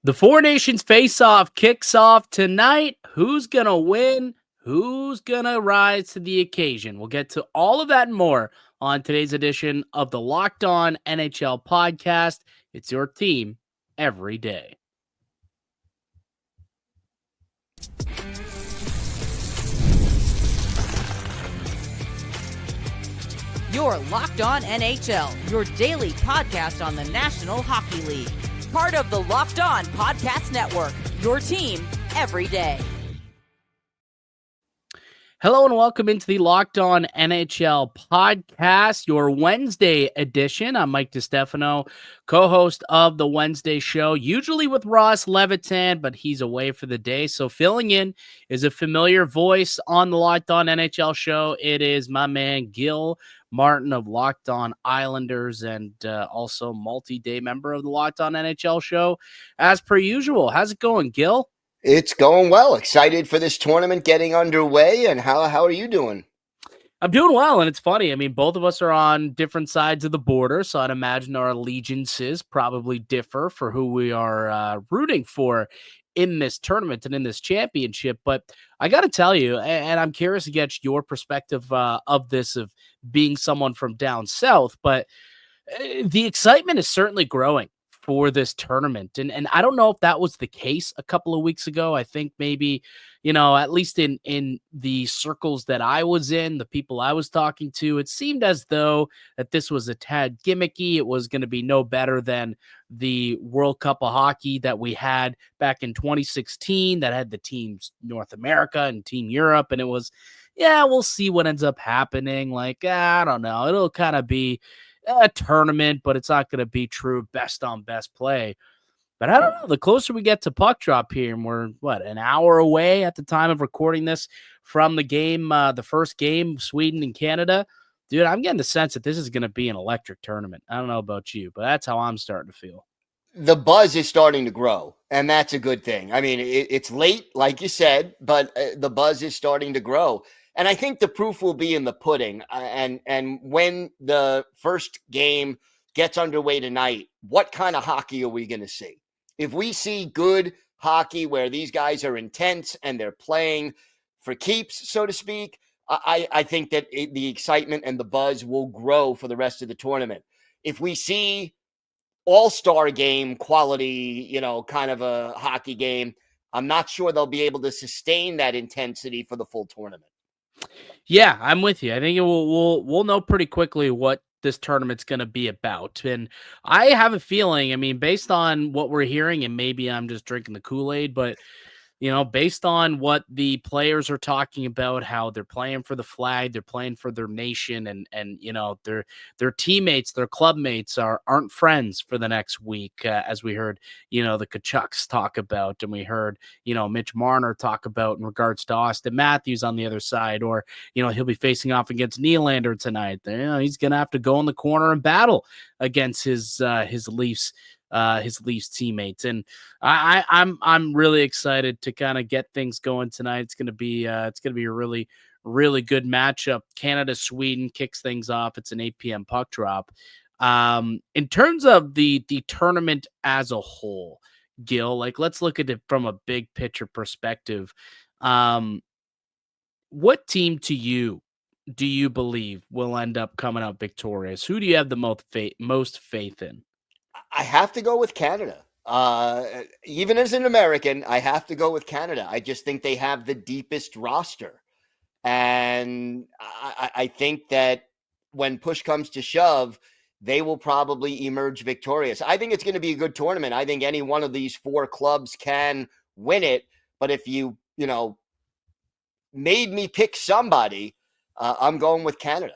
The Four Nations Face-Off kicks off tonight. Who's going to win? Who's going to rise to the occasion? We'll get to all of that and more on today's edition of the Locked On NHL podcast. It's your team every day. You're Locked On NHL, your daily podcast on the National Hockey League. Part of the Locked On Podcast Network, your team every day. Hello and welcome into the Locked On NHL podcast, your Wednesday edition. I'm Mike Distefano, co-host of the Wednesday show, usually with Ross Levitan, but he's away for the day. So filling in is a familiar voice on the Locked On NHL show. It is my man, Gil Martin of Locked On Islanders and also multi-day member of the Locked On NHL show. As per usual, how's it going, Gil? It's going well. Excited for this tournament getting underway. And how are you doing? I'm doing well, and it's funny. I mean, both of us are on different sides of the border, so I'd imagine our allegiances probably differ for who we are rooting for in this tournament and in this championship. But I got to tell you, and I'm curious to get your perspective of this, of being someone from down south, but the excitement is certainly growing for this tournament. And I don't know if that was the case a couple of weeks ago. I think maybe, at least in the circles that I was in, the people I was talking to, it seemed as though that this was a tad gimmicky. It was going to be no better than the World Cup of Hockey that we had back in 2016 that had the teams North America and Team Europe. And it was, we'll see what ends up happening. Like, I don't know. It'll kind of be a tournament, but it's not going to be true best on best play. But I don't know. The closer we get to puck drop here, and we're an hour away at the time of recording this from the game, the first game, Sweden and Canada. Dude, I'm getting the sense that this is going to be an electric tournament. I don't know about you, but that's how I'm starting to feel. The buzz is starting to grow, and that's a good thing. I mean, it's late, like you said, but the buzz is starting to grow. And I think the proof will be in the pudding. And when the first game gets underway tonight, what kind of hockey are we going to see? If we see good hockey where these guys are intense and they're playing for keeps, so to speak, I think that the excitement and the buzz will grow for the rest of the tournament. If we see all-star game quality, kind of a hockey game, I'm not sure they'll be able to sustain that intensity for the full tournament. Yeah, I'm with you. I think we'll know pretty quickly what this tournament's going to be about. And I have a feeling, I mean, based on what we're hearing, and maybe I'm just drinking the Kool-Aid, but based on what the players are talking about, how they're playing for the flag, they're playing for their nation, and their teammates, their club mates aren't friends for the next week, as we heard, the Tkachuks talk about, and we heard, Mitch Marner talk about in regards to Austin Matthews on the other side, or, he'll be facing off against Nylander tonight. He's going to have to go in the corner and battle against his Leafs. His Leafs teammates, and I'm really excited to kind of get things going tonight. It's gonna be a really, really good matchup. Canada-Sweden kicks things off. It's an 8 p.m. puck drop. In terms of the tournament as a whole, Gil, let's look at it from a big picture perspective. What team to you do you believe will end up coming out victorious? Who do you have the most faith in? I have to go with Canada. Even as an American, I have to go with Canada. I just think they have the deepest roster. And I think that when push comes to shove, they will probably emerge victorious. I think it's going to be a good tournament. I think any one of these four clubs can win it. But if you made me pick somebody, I'm going with Canada.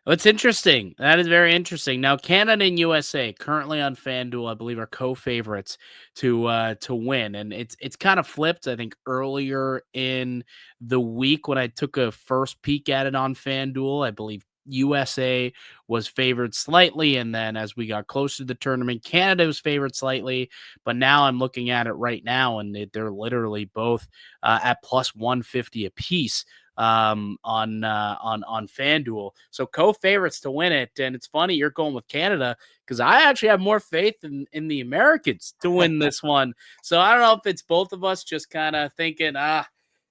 It's interesting. That is very interesting. Now, Canada and USA currently on FanDuel, I believe, are co-favorites to win, and it's kind of flipped. I think earlier in the week when I took a first peek at it on FanDuel, I believe USA was favored slightly, and then as we got closer to the tournament, Canada was favored slightly. But now I'm looking at it right now, and they're literally both at plus 150 apiece on FanDuel. So co-favorites to win it. And it's funny you're going with Canada because I actually have more faith in the Americans to win this one. So I don't know if it's both of us just kind of thinking,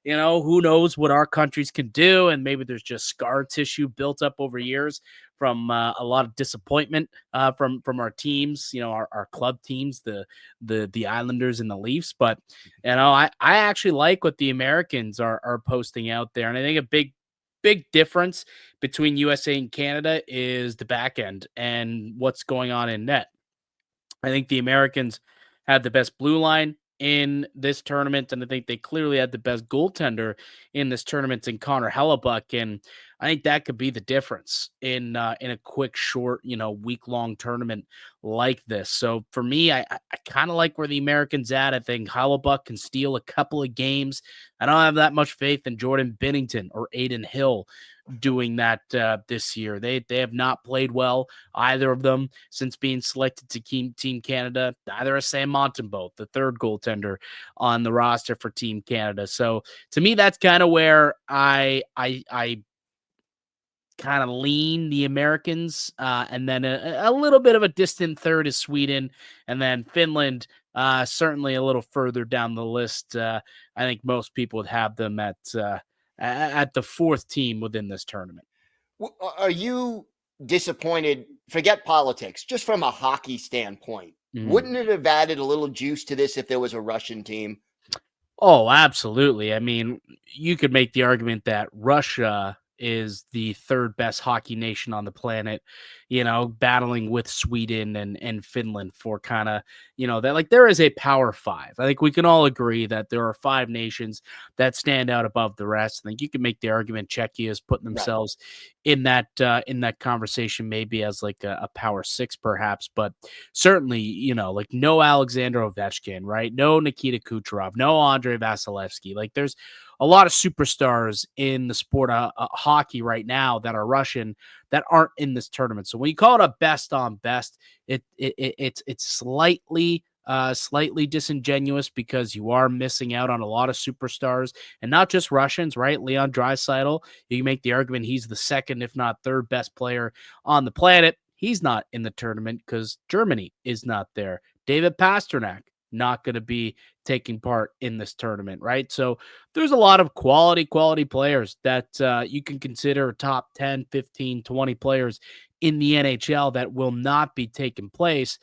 who knows what our countries can do, and maybe there's just scar tissue built up over years from a lot of disappointment from our teams, our club teams, the Islanders and the Leafs. But I actually like what the Americans are posting out there, and I think a big difference between USA and Canada is the back end and what's going on in net. I think the Americans had the best blue line in this tournament, and I think they clearly had the best goaltender in this tournament in Connor Hellebuck, and I think that could be the difference in a quick, short, week-long tournament like this. So for me, I kind of like where the Americans at. I think Hellebuck can steal a couple of games. I don't have that much faith in Jordan Binnington or Aiden Hill doing that this year. They have not played well, either of them, since being selected to Team Canada. Neither is Sam Montembeault, the third goaltender on the roster for Team Canada. So to me, that's kind of where I kind of lean the Americans, and then a little bit of a distant third is Sweden, and then Finland, certainly a little further down the list. I think most people would have them at the fourth team within this tournament. Are you disappointed? Forget politics, just from a hockey standpoint. Wouldn't it have added a little juice to this if there was a Russian team? Oh, absolutely. I mean, you could make the argument that Russia is the third best hockey nation on the planet, battling with Sweden and Finland for kind of, that like there is a power five. I think we can all agree that there are five nations that stand out above the rest. I think you can make the argument Czechia is putting themselves in that conversation, maybe as like a power six, perhaps, but certainly, like no Alexander Ovechkin, right? No Nikita Kucherov, no Andrei Vasilevsky. Like there's a lot of superstars in the sport of hockey right now that are Russian that aren't in this tournament. So when you call it a best on best, it's slightly disingenuous because you are missing out on a lot of superstars and not just Russians, right? Leon Draisaitl, you can make the argument he's the second, if not third best player on the planet. He's not in the tournament because Germany is not there. David Pastrnak, not going to be taking part in this tournament, right? So there's a lot of quality players that you can consider top 10, 15, 20 players in the NHL that will not be taking place.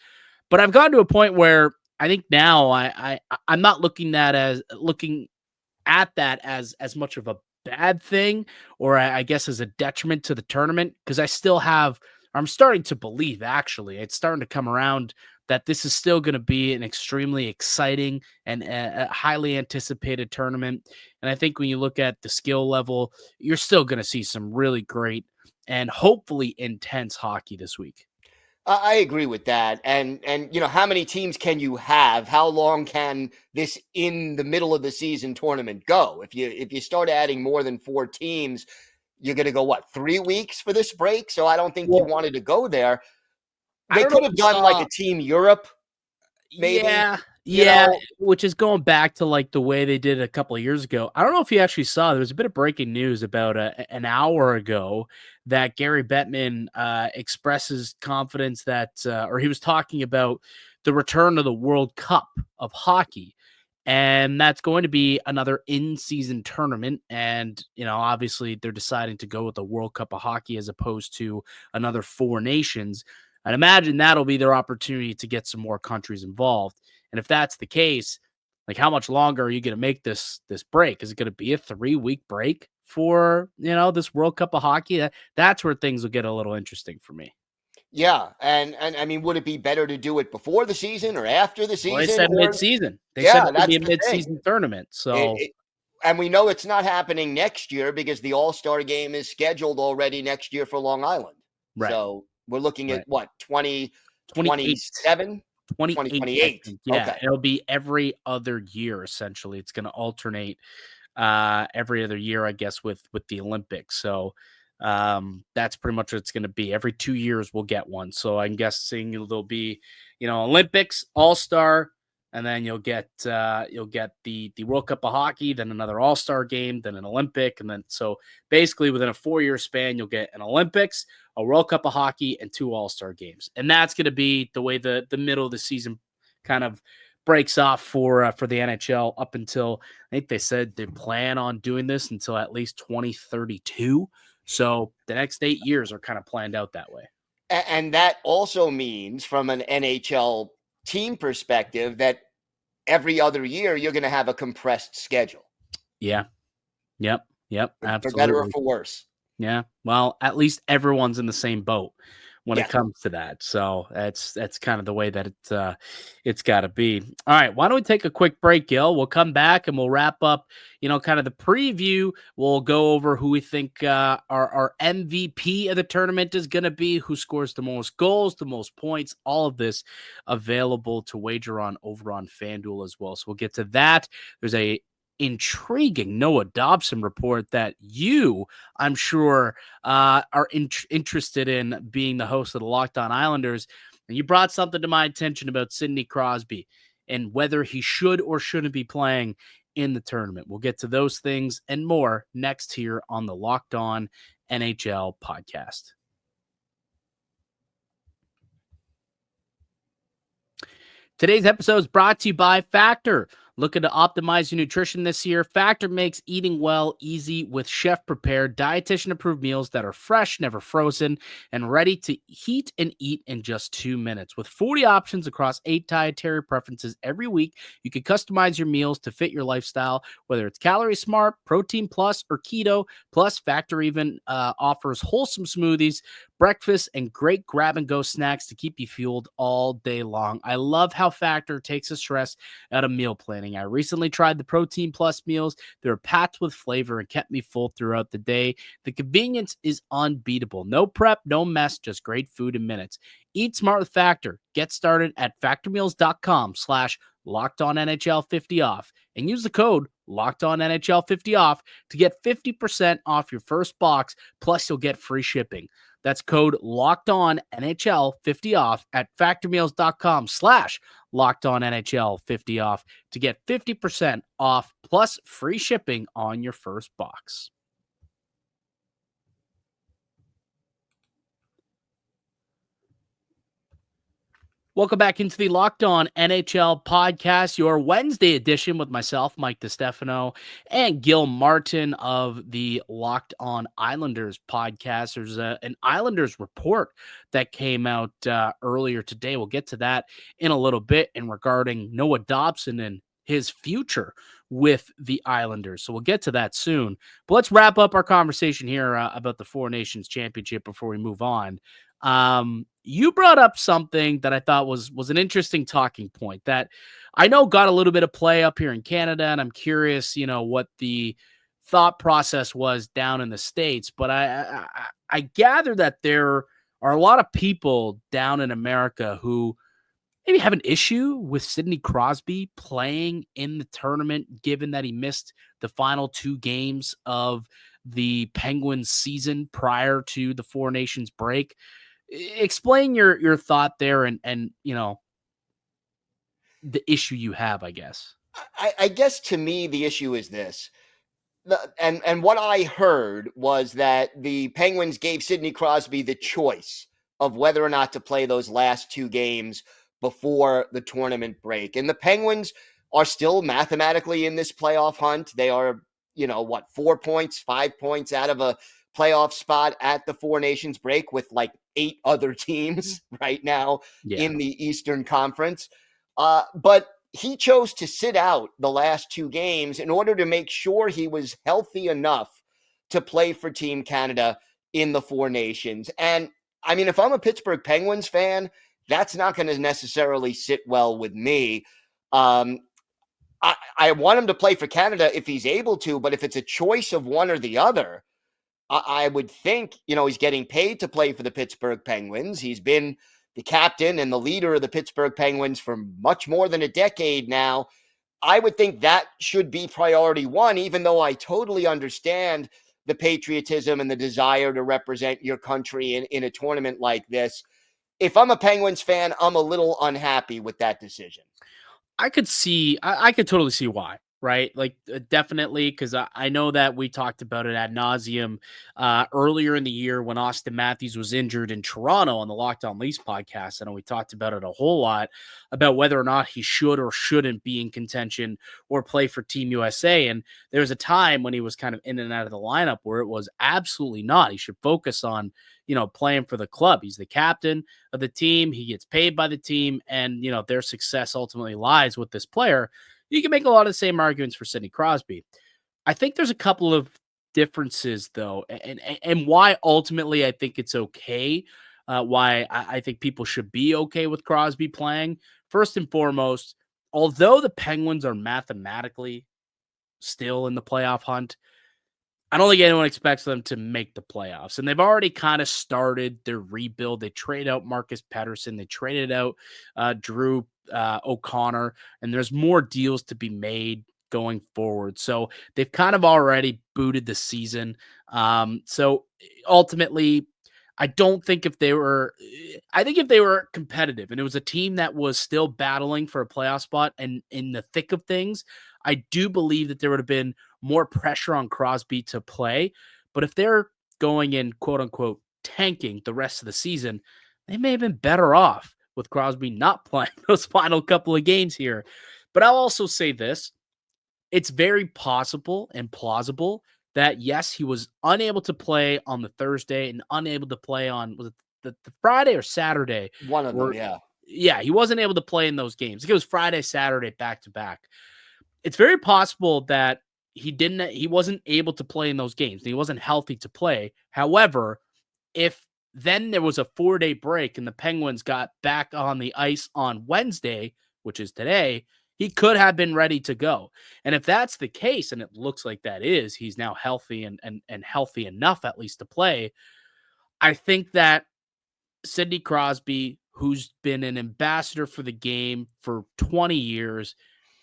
But I've gotten to a point where I think now I'm not looking at that as much of a bad thing, or I guess as a detriment to the tournament, because I'm starting to believe, actually, it's starting to come around that this is still going to be an extremely exciting and a highly anticipated tournament. And I think when you look at the skill level, you're still going to see some really great and hopefully intense hockey this week. I agree with that. And how many teams can you have? How long can this in the middle of the season tournament go? If you start adding more than 4 teams, you're going to go 3 weeks for this break? So I don't think you wanted to go there. They could have done like a Team Europe, maybe. Yeah, which is going back to like the way they did it a couple of years ago. I don't know if you actually saw, there was a bit of breaking news about an hour ago that Gary Bettman expresses confidence that, or he was talking about the return of the World Cup of hockey. And that's going to be another in-season tournament. And, obviously they're deciding to go with the World Cup of hockey as opposed to another 4 nations. I'd imagine that'll be their opportunity to get some more countries involved. And if that's the case, like how much longer are you going to make this break? Is it going to be a 3-week break for, this World Cup of hockey? That's where things will get a little interesting for me. Yeah. And I mean, would it be better to do it before the season or after the season? Well, they said mid-season. They said it would be a mid-season tournament. So and we know it's not happening next year because the All-Star game is scheduled already next year for Long Island. Right. So we're looking at 2027? 2028. Yeah, okay. It'll be every other year, essentially. It's going to alternate every other year, I guess, with the Olympics. So that's pretty much what it's going to be. Every 2 years we'll get one. So I'm guessing there'll be, Olympics, All-Star, and then you'll get the World Cup of Hockey, then another All-Star game, then an Olympic, and then so basically within a 4-year span, you'll get an Olympics, a World Cup of Hockey, and 2 All-Star games, and that's going to be the way the middle of the season kind of breaks off for the NHL up until I think they said they plan on doing this until at least 2032. So the next 8 years are kind of planned out that way. And that also means, from an NHL team perspective, that every other year you're going to have a compressed schedule. Yeah. Yep. Absolutely. For better or for worse. Yeah. Well, at least everyone's in the same boat when it comes to that. So that's kind of the way that it's got to be. All right. Why don't we take a quick break, Gil? We'll come back and we'll wrap up, kind of the preview. We'll go over who we think our MVP of the tournament is going to be, who scores the most goals, the most points, all of this available to wager on over on FanDuel as well. So we'll get to that. There's a intriguing Noah Dobson report that I'm sure, are interested in being the host of the Locked On Islanders. And you brought something to my attention about Sidney Crosby and whether he should or shouldn't be playing in the tournament. We'll get to those things and more next here on the Locked On NHL podcast. Today's episode is brought to you by Factor. Looking to optimize your nutrition this year? Factor makes eating well easy with chef-prepared, dietitian-approved meals that are fresh, never frozen, and ready to heat and eat in just 2 minutes. With 40 options across 8 dietary preferences every week, you can customize your meals to fit your lifestyle, whether it's Calorie Smart, Protein Plus, or Keto. Plus, Factor even offers wholesome smoothies, breakfast, and great grab-and-go snacks to keep you fueled all day long. I love how Factor takes the stress out of meal planning. I recently tried the Protein Plus meals. They were packed with flavor and kept me full throughout the day. The convenience is unbeatable. No prep, no mess, just great food in minutes. Eat smart with Factor. Get started at factormeals.com/LockedOnNHL50 off and use the code LockedOnNHL50 off to get 50% off your first box. Plus, you'll get free shipping. That's code LockedOnNHL50 off at factormeals.com/LockedOnNHL50 off to get 50% off plus free shipping on your first box. Welcome back into the Locked On NHL podcast, your Wednesday edition with myself, Mike Distefano, and Gil Martin of the Locked On Islanders podcast. There's an Islanders report that came out earlier today. We'll get to that in a little bit, and regarding Noah Dobson and his future with the Islanders. So we'll get to that soon. But let's wrap up our conversation here about the Four Nations Championship before we move on. You brought up something that I thought was an interesting talking point that I know got a little bit of play up here in Canada, and I'm curious, what the thought process was down in the States. But I gather that there are a lot of people down in America who maybe have an issue with Sidney Crosby playing in the tournament, given that he missed the final 2 games of the Penguins season prior to the Four Nations break. Explain your thought there and the issue you have, I guess. I guess to me, the issue is this. And what I heard was that the Penguins gave Sidney Crosby the choice of whether or not to play those last 2 games before the tournament break. And the Penguins are still mathematically in this playoff hunt. They are, 4 points, 5 points out of a playoff spot at the Four Nations break with like 8 other teams right now in the Eastern Conference. But he chose to sit out the last 2 games in order to make sure he was healthy enough to play for Team Canada in the Four Nations. And I mean, if I'm a Pittsburgh Penguins fan, that's not going to necessarily sit well with me. I want him to play for Canada if he's able to, but if it's a choice of one or the other, I would think, he's getting paid to play for the Pittsburgh Penguins. He's been the captain and the leader of the Pittsburgh Penguins for much more than a decade now. I would think that should be priority one, even though I totally understand the patriotism and the desire to represent your country in a tournament like this. If I'm a Penguins fan, I'm a little unhappy with that decision. I could totally see why, right? Like, definitely, because I know that we talked about it ad nauseum earlier in the year when Austin Matthews was injured in Toronto on the Locked On Leafs podcast. I know we talked about it a whole lot about whether or not he should or shouldn't be in contention or play for Team USA. And there was a time when he was kind of in and out of the lineup where it was absolutely not. He should focus on, playing for the club. He's the captain of the team. He gets paid by the team, and their success ultimately lies with this player. You can make a lot of the same arguments for Sidney Crosby. I think there's a couple of differences though, and why ultimately I think it's okay. Why I think people should be okay with Crosby playing. First and foremost, although the Penguins are mathematically still in the playoff hunt, I don't think anyone expects them to make the playoffs. And they've already kind of started their rebuild. They traded out Marcus Pettersson. They traded out Drew O'Connor. And there's more deals to be made going forward. So they've kind of already booted the season. So ultimately, I think if they were competitive and it was a team that was still battling for a playoff spot and in the thick of things, I do believe that there would have been more pressure on Crosby to play. But if they're going in, quote unquote, tanking the rest of the season, they may have been better off with Crosby not playing those final couple of games here. But I'll also say this. It's very possible and plausible that, yes, he was unable to play on the Thursday and unable to play on, was it the Friday or Saturday? One of them, yeah. Yeah, he wasn't able to play in those games. It was Friday, Saturday, back to back. It's very possible that he wasn't able to play in those games. He wasn't healthy to play. However, if then there was a 4-day break and the Penguins got back on the ice on Wednesday, which is today, he could have been ready to go. And if that's the case, and it looks like that is, he's now healthy and healthy enough at least to play. I think that Sidney Crosby, who's been an ambassador for the game for 20 years,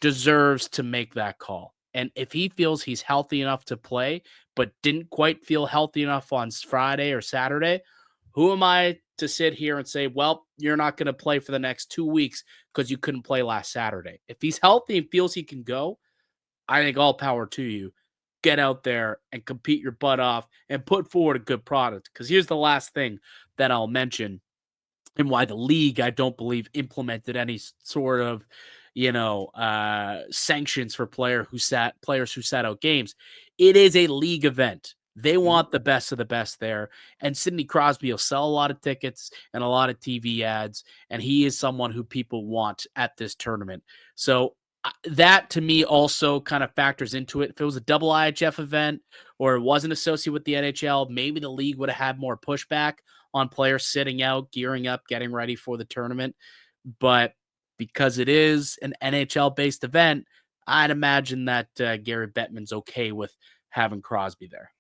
deserves to make that call. And if he feels he's healthy enough to play, but didn't quite feel healthy enough on Friday or Saturday, who am I to sit here and say, well, you're not going to play for the next 2 weeks because you couldn't play last Saturday? If he's healthy and feels he can go, I think all power to you. Get out there and compete your butt off and put forward a good product. Because here's the last thing that I'll mention and why the league, I don't believe, implemented any sort of, sanctions for players who sat out games. It is a league event. They want the best of the best there. And Sidney Crosby will sell a lot of tickets and a lot of TV ads. And he is someone who people want at this tournament. So that to me also kind of factors into it. If it was a double IHF event or it wasn't associated with the NHL, maybe the league would have had more pushback on players sitting out, gearing up, getting ready for the tournament. But because it is an NHL-based event, I'd imagine that Gary Bettman's okay with having Crosby there.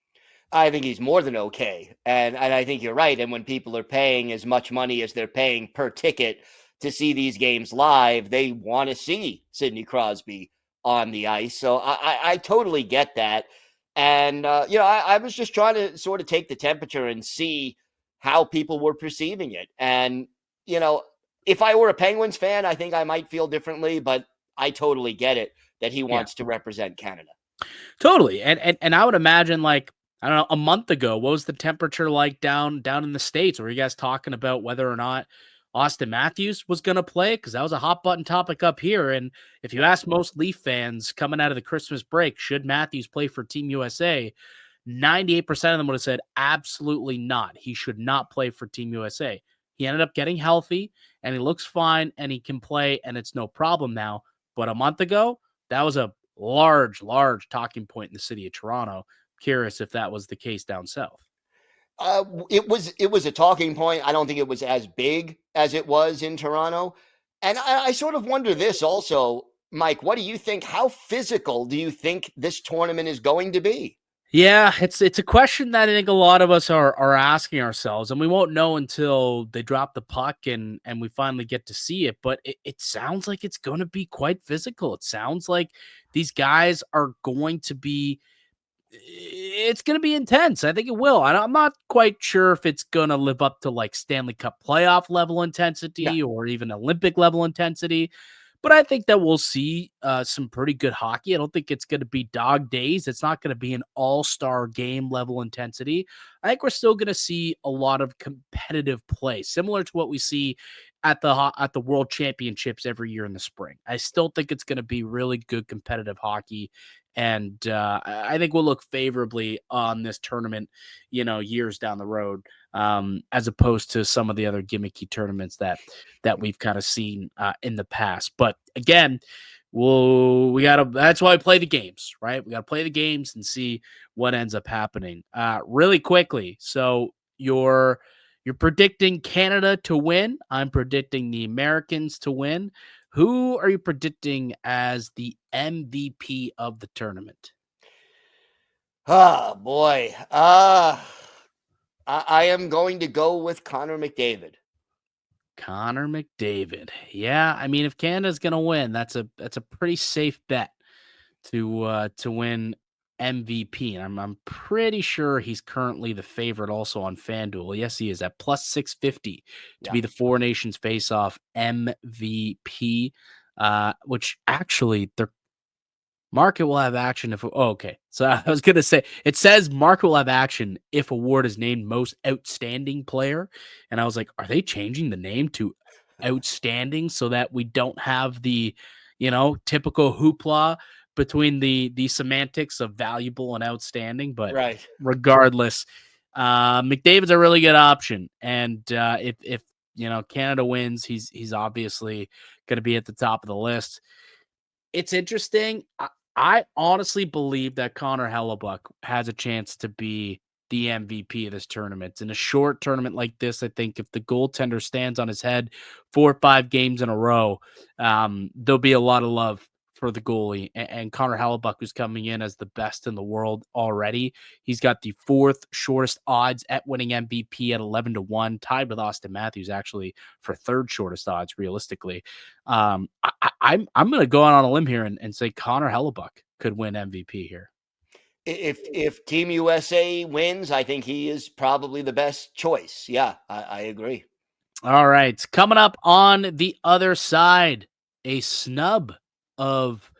I think he's more than okay. And I think you're right. And when people are paying as much money as they're paying per ticket to see these games live, they want to see Sidney Crosby on the ice. So I totally get that. And, I was just trying to sort of take the temperature and see how people were perceiving it. And, if I were a Penguins fan, I think I might feel differently, but I totally get it that he wants to represent Canada. Totally. And I would imagine, like, I don't know, a month ago, what was the temperature like down in the States? Were you guys talking about whether or not Austin Matthews was going to play? Because that was a hot button topic up here. And if you ask most Leaf fans coming out of the Christmas break, should Matthews play for Team USA? 98% of them would have said absolutely not. He should not play for Team USA. He ended up getting healthy and he looks fine and he can play and it's no problem now. But a month ago, that was a large talking point in the city of Toronto. Curious if that was the case down south. It was a talking point. I don't think it was as big as it was in Toronto. And I sort of wonder this also, Mike, what do you think? How physical do you think this tournament is going to be? Yeah, it's a question that I think a lot of us are asking ourselves, and we won't know until they drop the puck and we finally get to see it. But it sounds like it's going to be quite physical. It sounds like these guys are going to be it's going to be intense. I think it will. I'm not quite sure if it's going to live up to like Stanley Cup playoff level intensity or even Olympic level intensity. But I think that we'll see some pretty good hockey. I don't think it's going to be dog days. It's not going to be an all-star game level intensity. I think we're still going to see a lot of competitive play, similar to what we see at the World Championships every year in the spring. I still think it's going to be really good competitive hockey, and I think we'll look favorably on this tournament, years down the road, as opposed to some of the other gimmicky tournaments that we've kind of seen in the past. But again, that's why we play the games, right? We got to play the games and see what ends up happening really quickly. So you're predicting Canada to win. I'm predicting the Americans to win. Who are you predicting as the MVP of the tournament? Oh boy. I am going to go with Connor McDavid. Connor McDavid. Yeah, I mean, if Canada's gonna win, that's a pretty safe bet to win MVP. And I'm pretty sure he's currently the favorite also on FanDuel. Yes, he is at plus 650 to be the Four Nations Face-Off MVP. Which actually their market will have action if okay. So I was gonna say it says market will have action if award is named most outstanding player. And I was like, are they changing the name to outstanding so that we don't have the typical hoopla between the semantics of valuable and outstanding? But Right. regardless, McDavid's a really good option. And if Canada wins, he's obviously gonna be at the top of the list. It's interesting. I honestly believe that Connor Hellebuck has a chance to be the MVP of this tournament. In a short tournament like this, I think if the goaltender stands on his head 4 or 5 games in a row, there'll be a lot of love for the goalie. And Connor Hellebuck, who's coming in as the best in the world already, he's got the 4th shortest odds at winning MVP at 11-1, tied with Austin Matthews actually for 3rd shortest odds realistically. I'm going to go out on a limb here and say Connor Hellebuck could win MVP here. If Team USA wins, I think he is probably the best choice. Yeah, I agree. All right. Coming up on the other side, a snub of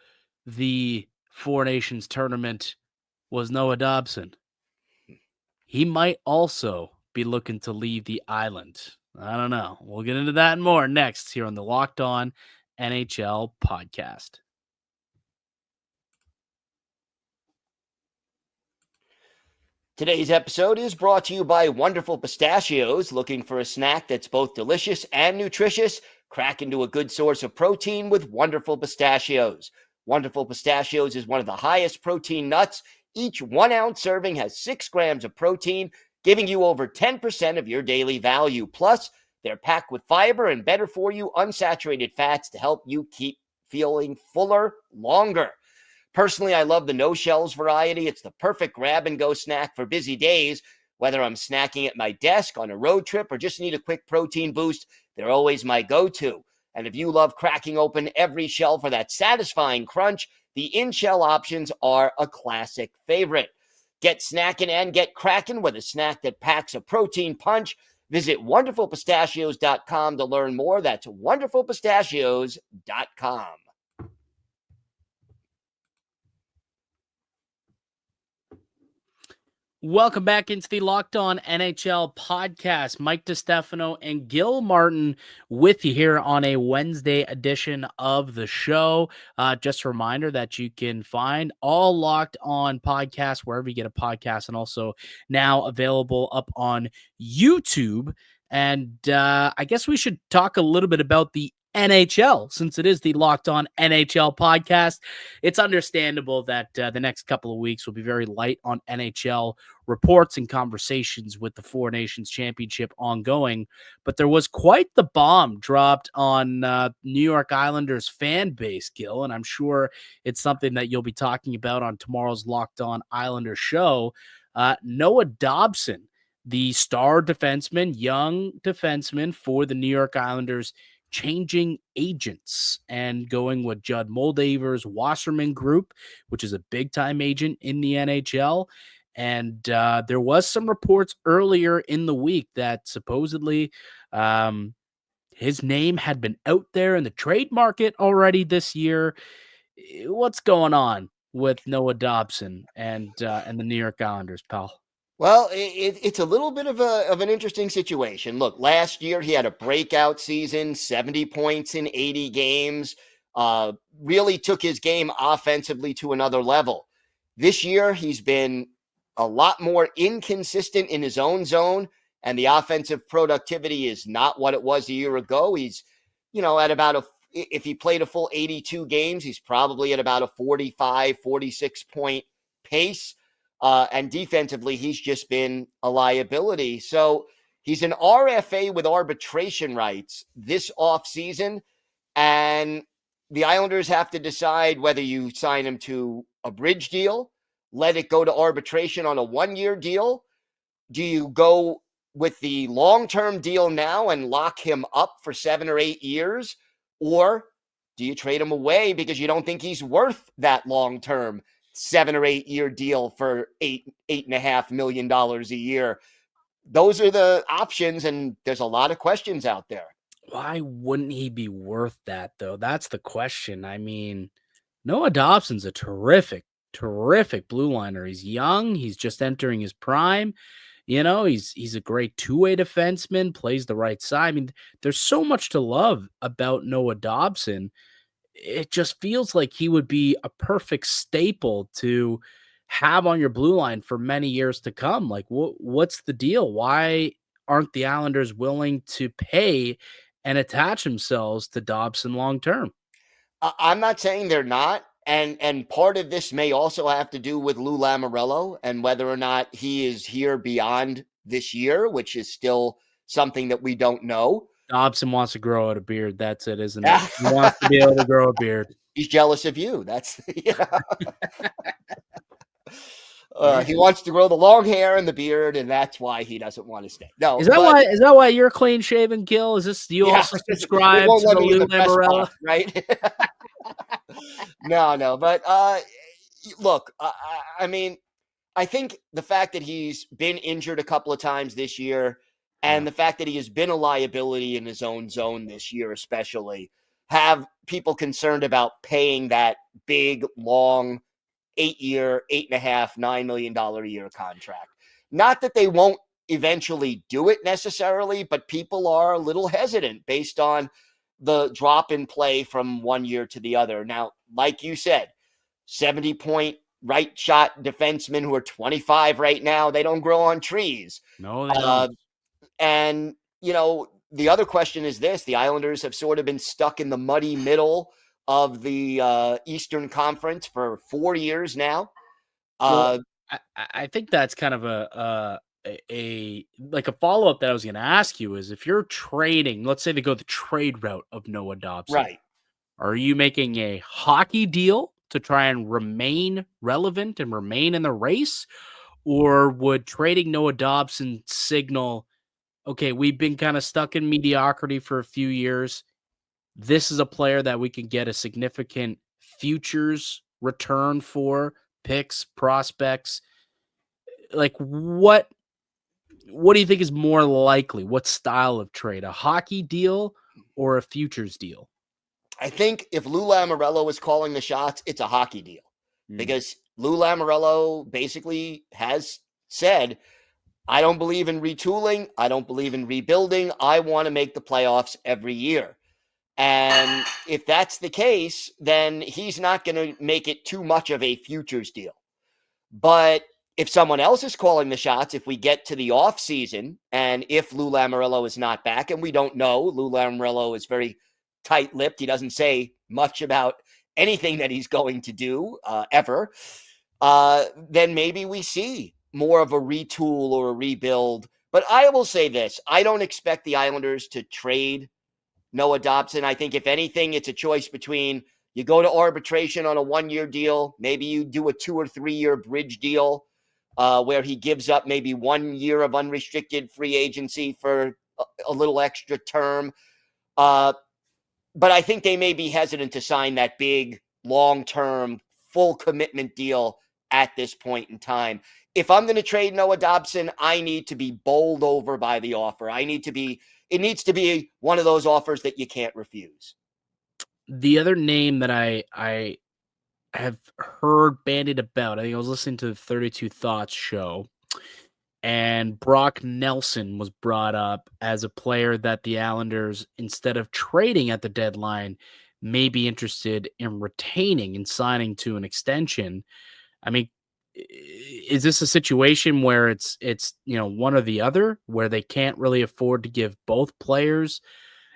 the Four Nations tournament was Noah Dobson. He might also be looking to leave the island. I don't know. We'll get into that and more next here on the Locked On NHL podcast. Today's episode is brought to you by Wonderful Pistachios. Looking for a snack that's both delicious and nutritious? Crack into a good source of protein with Wonderful Pistachios. Wonderful Pistachios is one of the highest protein nuts. Each 1 ounce serving has 6 grams of protein, giving you over 10% of your daily value. Plus, they're packed with fiber and better for you unsaturated fats to help you keep feeling fuller longer. Personally, I love the no-shells variety. It's the perfect grab-and-go snack for busy days. Whether I'm snacking at my desk, on a road trip, or just need a quick protein boost, they're always my go-to. And if you love cracking open every shell for that satisfying crunch, the in-shell options are a classic favorite. Get snackin' and get crackin' with a snack that packs a protein punch. Visit wonderfulpistachios.com to learn more. That's wonderfulpistachios.com. Welcome back into the Locked On NHL podcast. Mike Distefano and Gil Martin with you here on a Wednesday edition of the show. Just a reminder that you can find all Locked On podcasts wherever you get a podcast, and also now available up on YouTube. And I guess we should talk a little bit about the NHL, since it is the Locked On NHL podcast. It's understandable that the next couple of weeks will be very light on NHL reports and conversations with the Four Nations Championship ongoing, but there was quite the bomb dropped on New York Islanders fan base, Gil, and I'm sure it's something that you'll be talking about on tomorrow's Locked On Islanders show. Noah Dobson, the star defenseman, young defenseman for the New York Islanders, changing agents and going with Judd Moldaver's Wasserman Group, which is a big-time agent in the NHL. And there was some reports earlier in the week that supposedly his name had been out there in the trade market already this year. What's going on with Noah Dobson and the New York Islanders, pal? Well, it's a little bit of an interesting situation. Look, last year he had a breakout season, 70 points in 80 games, really took his game offensively to another level. This year he's been a lot more inconsistent in his own zone, and the offensive productivity is not what it was a year ago. He's, at about if he played a full 82 games, he's probably at about a 45, 46 point pace. And defensively, he's just been a liability. So he's an RFA with arbitration rights this offseason. And the Islanders have to decide whether you sign him to a bridge deal, let it go to arbitration on a 1-year deal. Do you go with the long-term deal now and lock him up for 7 or 8 years? Or do you trade him away because you don't think he's worth that long-term 7 or 8 year deal for $8.5 million a year? Those are the options, and there's a lot of questions out there. Why wouldn't he be worth that, though? That's the question. I mean, Noah Dobson's a terrific blue liner. He's young. He's just entering his prime. He's a great two-way defenseman, plays the right side. I mean, there's so much to love about Noah Dobson. It just feels like he would be a perfect staple to have on your blue line for many years to come. Like, what's the deal? Why aren't the Islanders willing to pay and attach themselves to Dobson long term? I'm not saying they're not. And part of this may also have to do with Lou Lamoriello and whether or not he is here beyond this year, which is still something that we don't know. Dobson wants to grow out a beard. That's it, isn't it? He wants to be able to grow a beard. He's jealous of you. That's he wants to grow the long hair and the beard, and that's why he doesn't want to stay. No, is that why you're clean shaven, Gil? Is this you also subscribe to the Lou Lamoriello? Right? No. But look, I mean, I think the fact that he's been injured a couple of times this year, and the fact that he has been a liability in his own zone this year, especially, have people concerned about paying that big, long 8-year, $8.5, $9 million a year contract. Not that they won't eventually do it necessarily, but people are a little hesitant based on the drop in play from one year to the other. Now, like you said, 70-point right shot defensemen who are 25 right now, they don't grow on trees. No, they don't. And, the other question is this: the Islanders have sort of been stuck in the muddy middle of the Eastern Conference for 4 years now. Well, I think that's kind of a follow-up that I was going to ask you is, if you're trading, let's say they go the trade route of Noah Dobson, right? Are you making a hockey deal to try and remain relevant and remain in the race? Or would trading Noah Dobson signal, okay, we've been kind of stuck in mediocrity for a few years. This is a player that we can get a significant futures return for, picks, prospects. Like, what do you think is more likely? What style of trade? A hockey deal or a futures deal? I think if Lou Lamoriello is calling the shots, it's a hockey deal. Because Lou Lamoriello basically has said, I don't believe in retooling. I don't believe in rebuilding. I want to make the playoffs every year. And if that's the case, then he's not going to make it too much of a futures deal. But if someone else is calling the shots, if we get to the off season, and if Lou Lamoriello is not back, and we don't know, Lou Lamoriello is very tight-lipped. He doesn't say much about anything that he's going to do ever. Then maybe we see more of a retool or a rebuild. But I will say this: I don't expect the Islanders to trade Noah Dobson. I think if anything, it's a choice between you go to arbitration on a 1-year deal, maybe you do a 2 or 3 year bridge deal where he gives up maybe 1 year of unrestricted free agency for a little extra term. But I think they may be hesitant to sign that big, long-term, full commitment deal at this point in time. If I'm going to trade Noah Dobson, I need to be bowled over by the offer. I need to be it needs to be one of those offers that you can't refuse. The other name that I have heard bandied about, I think I was listening to the 32 Thoughts show, and Brock Nelson was brought up as a player that the Islanders, instead of trading at the deadline, may be interested in retaining and signing to an extension. I mean, is this a situation where it's one or the other, where they can't really afford to give both players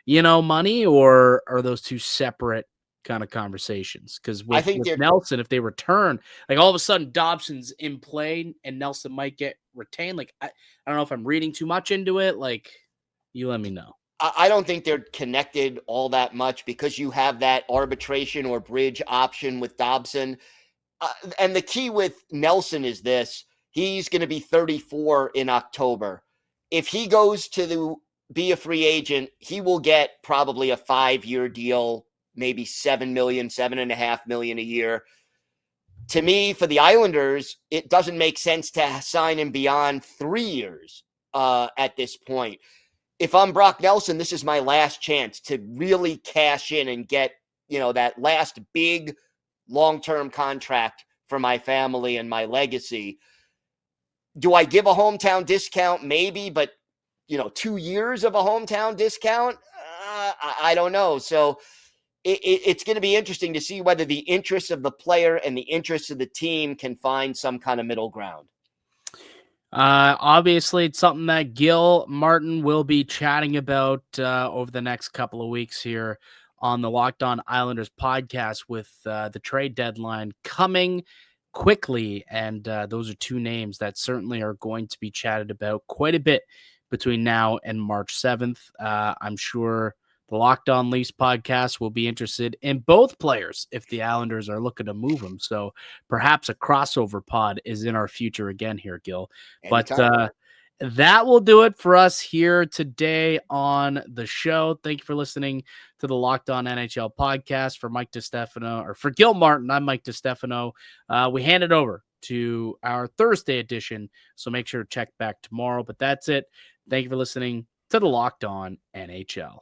money, or are those two separate kind of conversations? Because I with think they're Nelson, if they return, like all of a sudden Dobson's in play and Nelson might get retained. Like I don't know if I'm reading too much into it. Like, you let me know. I don't think they're connected all that much because you have that arbitration or bridge option with Dobson. And the key with Nelson is this: he's going to be 34 in October. If he goes be a free agent, he will get probably a 5-year deal, maybe $7.5 million a year. To me, for the Islanders, it doesn't make sense to sign him beyond 3 years at this point. If I'm Brock Nelson, this is my last chance to really cash in and get, that last big long-term contract for my family and my legacy. Do I give a hometown discount? Maybe, but 2 years of a hometown discount? I don't know. So it's going to be interesting to see whether the interests of the player and the interests of the team can find some kind of middle ground. Obviously, it's something that Gil Martin will be chatting about over the next couple of weeks here on the Locked On Islanders podcast, with the trade deadline coming quickly. And those are two names that certainly are going to be chatted about quite a bit between now and March 7th. I'm sure the Locked On Leafs podcast will be interested in both players if the Islanders are looking to move them. So perhaps a crossover pod is in our future again here, Gil. Anytime. But that will do it for us here today on the show. Thank you for listening to the Locked On NHL podcast. For Mike Distefano, or for Gil Martin, I'm Mike Distefano. We hand it over to our Thursday edition, so make sure to check back tomorrow. But that's it. Thank you for listening to the Locked On NHL.